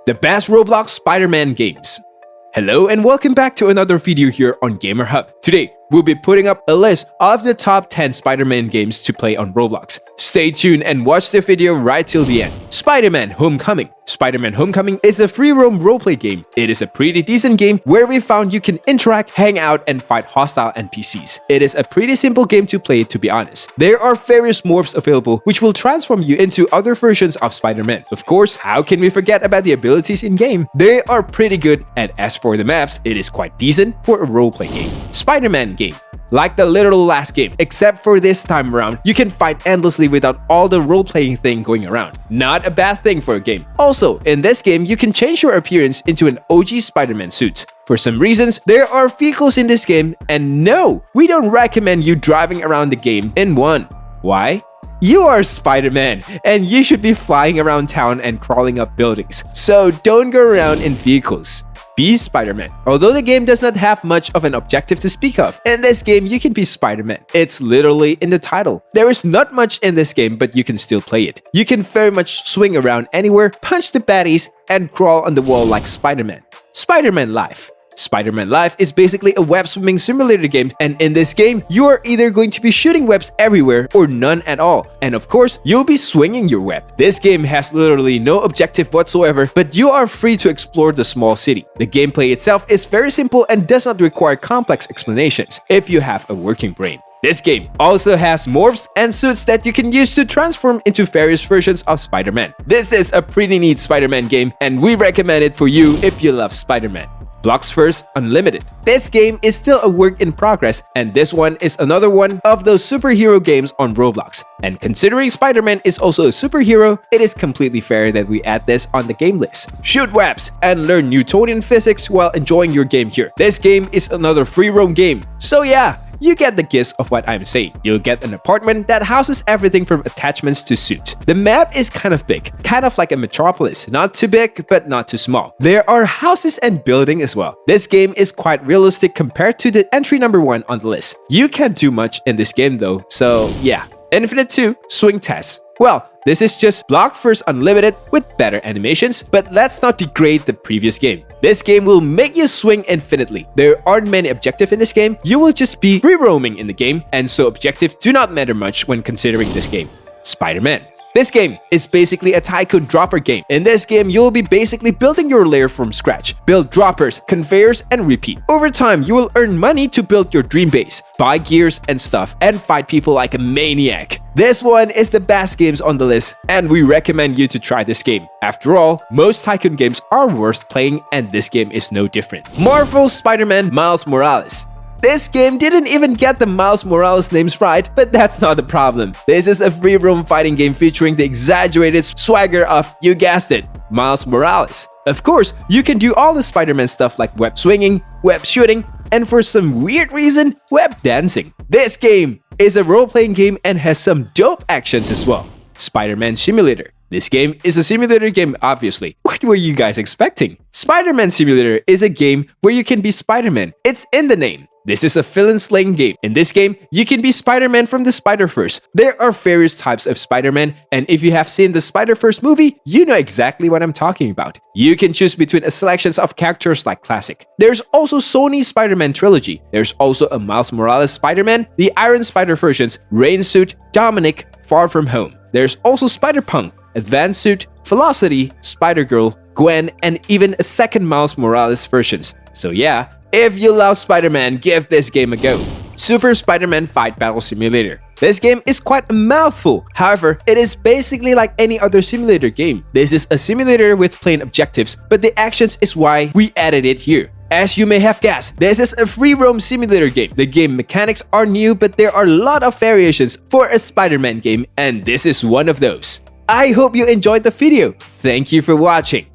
the best Roblox Spiderman games. Hello and welcome back to another video here on Gamer Hub. Today, we'll be putting up a list of the top 10 Spider-Man games to play on Roblox. Stay tuned and watch the video right till the end. Spiderman Homecoming. Spiderman Homecoming is a free roam roleplay game. It is a pretty decent game where we found you can interact, hang out, and fight hostile NPCs. It is a pretty simple game to play, to be honest. There are various morphs available which will transform you into other versions of Spider-Man. Of course, how can we forget about the abilities in-game? They are pretty good, and as for the maps, it is quite decent for a roleplay game. Spider-Man game. Like the literal last game, except for this time around, you can fight endlessly without all the role-playing thing going around. Not a bad thing for a game. Also, in this game, you can change your appearance into an OG Spider-Man suit. For some reasons, there are vehicles in this game, and no, we don't recommend you driving around the game in one. Why? You are Spider-Man, and you should be flying around town and crawling up buildings, so don't go around in vehicles. Be Spider-Man. Although the game does not have much of an objective to speak of, in this game you can be Spider-Man. It's literally in the title. There is not much in this game, but you can still play it. You can very much swing around anywhere, punch the baddies, and crawl on the wall like Spider-Man. Spider-Man Life. Spider-Man Life is basically a web swimming simulator game, and in this game, you are either going to be shooting webs everywhere or none at all. And of course, you'll be swinging your web. This game has literally no objective whatsoever, but you are free to explore the small city. The gameplay itself is very simple and does not require complex explanations if you have a working brain. This game also has morphs and suits that you can use to transform into various versions of Spider-Man. This is a pretty neat Spider-Man game, and we recommend it for you if you love Spider-Man. Blocks First Unlimited. This game is still a work in progress, and this one is another one of those superhero games on Roblox. And considering Spider-Man is also a superhero, it is completely fair that we add this on the game list. Shoot webs and learn Newtonian physics while enjoying your game here. This game is another free roam game. So yeah, you get the gist of what I'm saying. You'll get an apartment that houses everything from attachments to suits. The map is kind of big, kind of like a metropolis. Not too big, but not too small. There are houses and buildings as well. This game is quite realistic compared to the entry number 1 on the list. You can't do much in this game though, so yeah. Infinite 2 Swing Test. Well, this is just Block First Unlimited with better animations, but let's not degrade the previous game. This game will make you swing infinitely. There aren't many objectives in this game. You will just be free roaming in the game, and so objectives do not matter much when considering this game. Spider-Man. This game is basically a tycoon dropper game. In this game, you'll be basically building your lair from scratch. Build droppers, conveyors, and repeat. Over time, you will earn money to build your dream base, buy gears and stuff, and fight people like a maniac. This one is the best games on the list, and we recommend you to try this game. After all, most tycoon games are worth playing, and this game is no different. Marvel Spider-Man Miles Morales. This game didn't even get the Miles Morales names right, but that's not a problem. This is a free roam fighting game featuring the exaggerated swagger of, you guessed it, Miles Morales. Of course, you can do all the Spider-Man stuff like web swinging, web shooting, and for some weird reason, web dancing. This game is a role-playing game and has some dope actions as well. Spiderman Simulator. This game is a simulator game, obviously. What were you guys expecting? Spiderman Simulator is a game where you can be Spider-Man. It's in the name. This is a villain-slaying game. In this game, you can be Spider-Man from the Spider-Verse. There are various types of Spider-Man, and if you have seen the Spider-Verse movie, you know exactly what I'm talking about. You can choose between a selection of characters like classic. There's also Sony's Spider-Man trilogy. There's also a Miles Morales Spider-Man, the Iron Spider versions, Rain Suit, Dominic, Far From Home. There's also Spider-Punk, Advanced Suit, Velocity, Spider-Girl, Gwen, and even a second Miles Morales versions. So yeah, if you love Spider-Man, give this game a go. Super Spider-Man Fight Battle Simulator. This game is quite a mouthful. However, it is basically like any other simulator game. This is a simulator with plain objectives, but the actions is why we added it here. As you may have guessed, this is a free roam simulator game. The game mechanics are new, but there are a lot of variations for a Spider-Man game, and this is one of those. I hope you enjoyed the video. Thank you for watching.